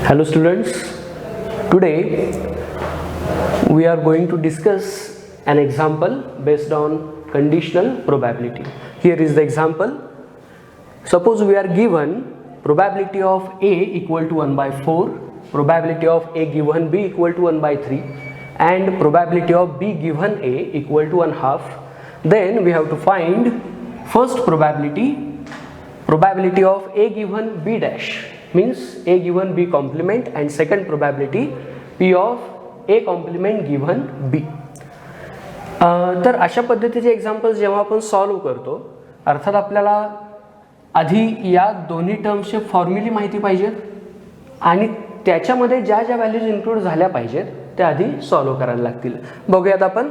Hello students, today we are going to discuss an example based on conditional probability. Here is the example. Suppose we are given probability of A equal to 1 by 4, probability of A given B equal to 1 by 3 and probability of B given A equal to 1/2. Then we have to find first probability of A given B dash, means A given B complement, and second probability P of A complement given B. तर अशा पद्धतीचे examples जेव्हा आपण solve करतो, अर्थात आपल्याला आधी या दोन्ही टर्म्सचे फॉर्म्युले माहिती पाहिजेत आणि त्याच्यामध्ये ज्या ज्या व्हॅल्यूज इन्क्लूड झाल्या पाहिजेत त्या आधी सॉल्व करायला लागतील. बघूयात आपण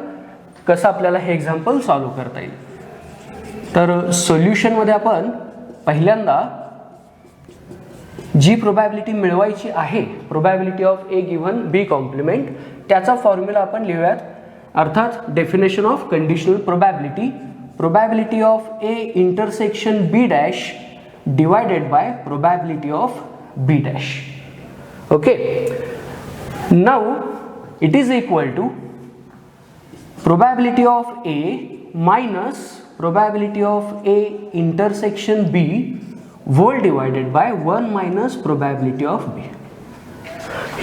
कसं आपल्याला हे एक्झाम्पल सॉल्व करता येईल. तर सोल्युशनमध्ये आपण पहिल्यांदा जी प्रोबॅबिलिटी मिळवायची आहे, probability of A given B complement, त्याचा फॉर्म्युला आपण लिहूयात. अर्थात definition of conditional probability, probability of A intersection B dash divided by probability of B dash. Okay, now it is equal to probability of A minus probability of A intersection B whole divided by 1 minus probability of B.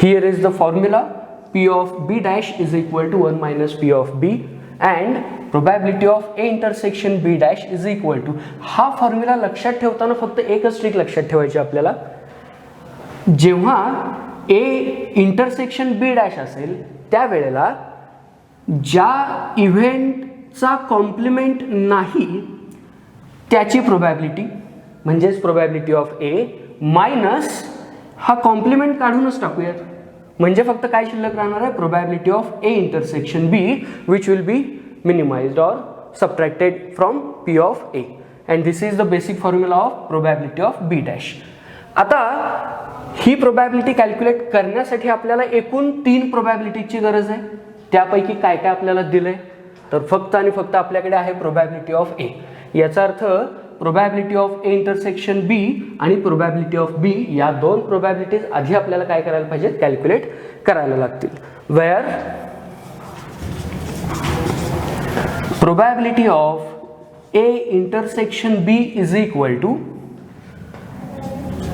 Here is the formula. P of B dash is equal to 1 minus P of B and probability of A intersection B dash is equal to, हा formula लक्षात ठेवताना फक्त एकच trick लक्षात ठेवायची आपल्याला. जेव्हा A intersection B dash असेल त्यावेळेला ज्या इव्हेंटचा कॉम्प्लिमेंट नाही त्याची प्रोबॅबिलिटी, म्हणजेच प्रोबॅबिलिटी ऑफ ए मायनस हा कॉम्प्लिमेंट काढूनच टाकूयात, म्हणजे फक्त काय शिल्लक राहणार आहे, probability of A intersection B which will be minimized or subtracted from P of A and this is the basic formula of probability of B dash. आता ही प्रोबॅबिलिटी कॅल्क्युलेट करण्यासाठी आपल्याला एकूण 3 प्रोबॅबिलिटीची गरज आहे. त्यापैकी काय काय आपल्याला दिलंय, तर फक्त आणि फक्त आपल्याकडे आहे प्रोबॅबिलिटी ऑफ ए. याचा अर्थ प्रोबॅबिलिटी ऑफ ए इंटरसेक्शन बी आणि प्रोबॅबिलिटी ऑफ बी या दोन प्रोबॅबिलिटीज आधी आपल्याला काय करायला पाहिजेत, कॅल्क्युलेट करायला लागतील. Where probability of A intersection B is equal to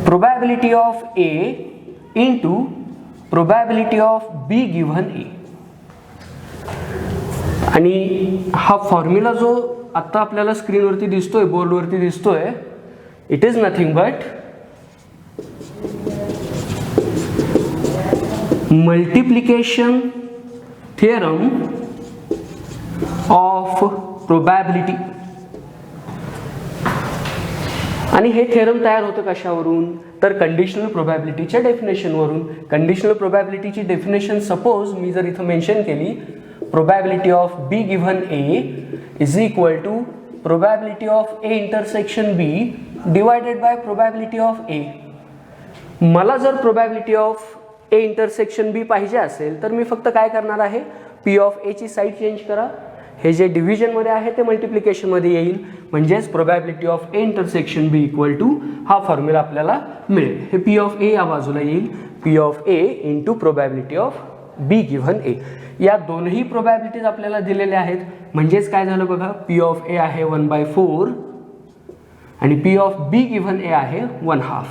probability of A into probability of B given A. आणि हा फॉर्म्युला जो आता आपल्याला स्क्रीनवरती दिसतोय, बोर्डवरती दिसतोय, it is nothing but multiplication theorem of probability. आणि हे थिअरम तयार होतं कशावरून, तर कंडिशनल प्रोबॅबिलिटीच्या डेफिनेशनवरून. कंडिशनल प्रोबॅबिलिटीची डेफिनेशन सपोज मी जर इथं मेन्शन केली, probability of B given A is equal to probability of A intersection B divided by probability of A. मला जर probability of A intersection B पाहिजे असेल तर मी फक्त काय करणार आहे, P of A ची साईड चेंज करा, हे जे डिव्हिजन मध्ये आहे ते मल्टिप्लिकेशन मध्ये येईल, म्हणजेच probability of A intersection B equal to हा फॉर्म्युला आपल्याला मिळेल. हे P of A या बाजूला येईल, P of A into probability of B given A. या दोनही प्रोबॅबिलिटीज आपल्याला दिलेल्या आहेत, म्हणजेच काय झालं बघा, P ऑफ A आहे 1/4 आणि P of B given A आहे 1/2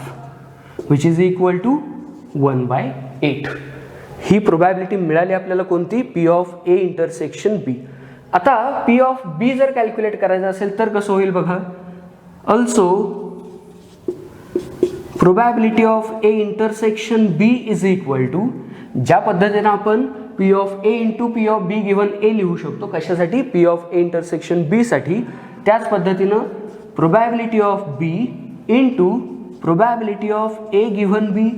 विच इज इक्वल टू 1/8. ही प्रोबॅबिलिटी मिळाली आपल्याला कोणती, P of A intersection B. आता P ऑफ B जर कॅल्क्युलेट करायचं असेल तर कसं होईल बघा, also probability of A intersection B is equal to, ज्या पद्धतीने आपण P of A into P of B given A लिहू शकतो, कशासाठी, P of A intersection B साठी, त्याच पद्धतीनं probability of B into probability of A given B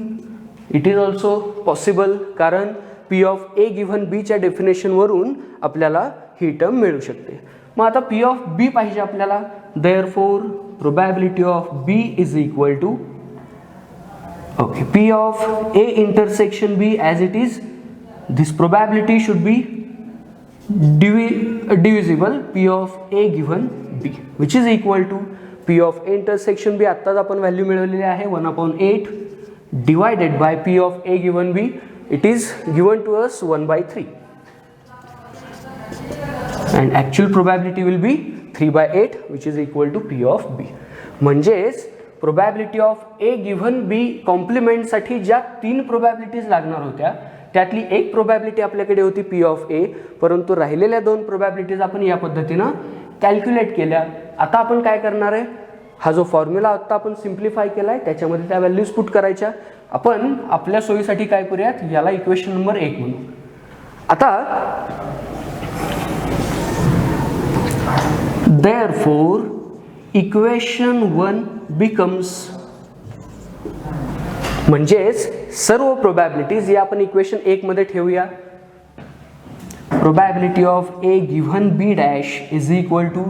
it is also possible, कारण P of A given B च्या डेफिनेशनवरून आपल्याला ही term मिळू शकते. मग आता P ऑफ B पाहिजे आपल्याला, therefore probability of B is equal to okay P of A intersection B as it is, this probability should be divisible P of A given B which is equal to P of A intersection B. आत्ताच आपण value मिळवलेली आहे 1/8 divided by P of A given B. It is given to us 1/3 and actual probability will be 3/8 which is equal to P of B. म्हणजेच probability of A given B complement साठी ज्या 3 प्रोबॅबिलिटीज लागणार होत्या त्यातली एक probability आपल्याकडे होती P of A, परंतु राहिलेल्या 2 प्रोबॅबिलिटीज आपण या पद्धतीने कॅल्क्युलेट केल्या. आता आपण काय करणार आहे, हा जो फॉर्म्युला आता आपण सिम्प्लिफाय केलाय त्याच्यामध्ये त्या व्हॅल्यूज पुट करायच्या. आपण आपल्या सोयीसाठी काय करूयात, याला इक्वेशन नंबर 1 म्हणू. आता therefore इक्वेशन 1 becomes, म्हणजेच सर्व प्रोबॅबिलिटीज या आपण इक्वेशन 1 मध्ये ठेवूया. Probability of A given B dash is equal to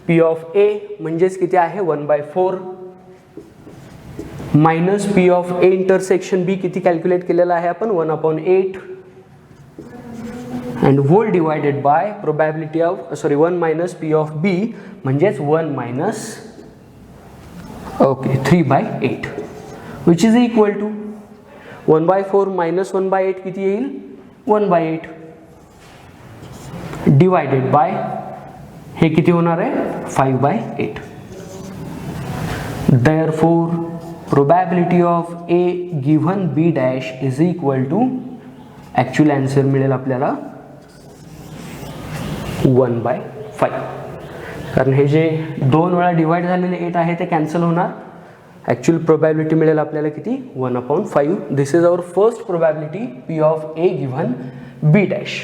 P of A म्हणजेच किती आहे 1/4 minus P of A intersection B किती कॅल्क्युलेट केलेला आहे आपण 1/8 and whole divided by probability of 1 minus P of B म्हणजेच 1 minus 3/8 which is equal to 1/4 minus 1/8 किती येईल 1/8 divided by हे किती होणार आहे 5/8. therefore probability of A given B dash is equal to, actual answer मिळेल आपल्याला 1/5. कारण हे जे 2 वेळा डिवाइड झालेले 8 आहे ते कॅन्सल होणार. ॲक्च्युअल प्रोबॅबिलिटी मिळेल आपल्याला किती 1/5. दिस इज आवर first probability P of A given B dash.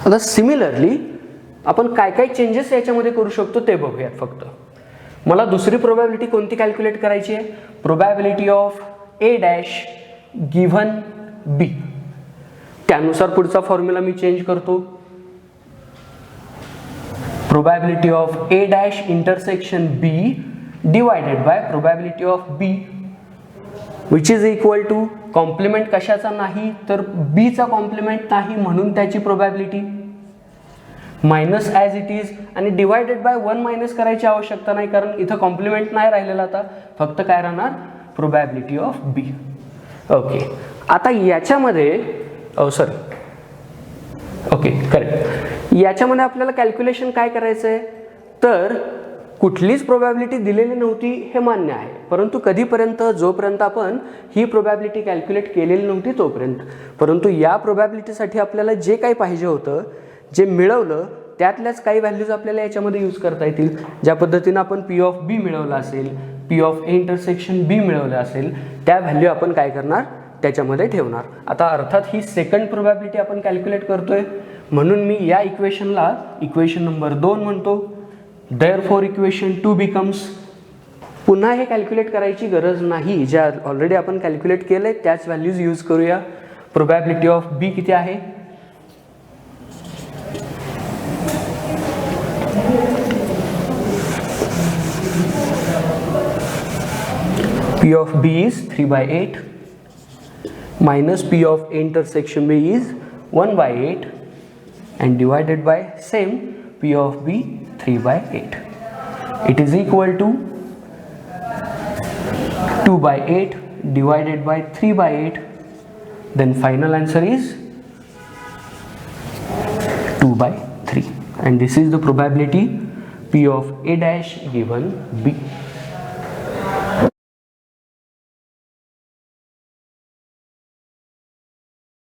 आता सिमिलरली आपण काय काय चेंजेस याच्यामध्ये करू शकतो ते बघूयात. फक्त मला दुसरी प्रोबॅबिलिटी कोणती कॅल्क्युलेट करायची आहे, probability of A dash given B. त्यानुसार पुढचा फॉर्म्युला मी चेंज करतो. Probability of A dash intersection B divided by probability of B which is equal to, complement कशाचा नाही तर B चा कॉम्प्लिमेंट नाही म्हणून त्याची probability minus as it is, आणि डिवायडेड बाय 1 मायनस करायची आवश्यकता नाही कारण इथं कॉम्प्लिमेंट नाही राहिलेला. आता फक्त काय राहणार प्रोबॅबिलिटी ऑफ B. ओके, आता याच्यामध्ये करेक्ट, याच्यामध्ये आपल्याला कॅल्क्युलेशन काय करायचं आहे तर कुठलीच प्रोबॅबिलिटी दिलेली नव्हती हे मान्य आहे, परंतु कधीपर्यंत जोपर्यंत आपण ही प्रोबॅबिलिटी कॅल्क्युलेट केलेली नव्हती तोपर्यंत. परंतु या प्रोबॅबिलिटीसाठी आपल्याला जे काही पाहिजे होतं जे मिळवलं त्यातल्याच काही व्हॅल्यूज आपल्याला याच्यामध्ये यूज करता येतील. ज्या पद्धतीनं आपण P ऑफ B मिळवलं असेल, P of A intersection B मिळवलं असेल, त्या व्हॅल्यू आपण काय करणार त्याच्यामध्ये ठेवणार. आता अर्थात ही सेकंड प्रोबॅबिलिटी आपण कॅल्क्युलेट करतोय म्हणून मी या इक्वेशनला इक्वेशन नंबर 2 म्हणतो. therefore इक्वेशन 2 becomes, पुन्हा हे कॅल्क्युलेट करायची गरज नाही, ज्या ऑलरेडी आपण कॅल्क्युलेट केलंय त्याच व्हॅल्यूज यूज करूया. प्रोबॅबिलिटी ऑफ B किती आहे P of B is 3/8 minus P of A intersection B is 1/8 and divided by same P of B 3/8. It is equal to 2/8 divided by 3/8. Then final answer is 2/3 and this is the probability P of A dash given B.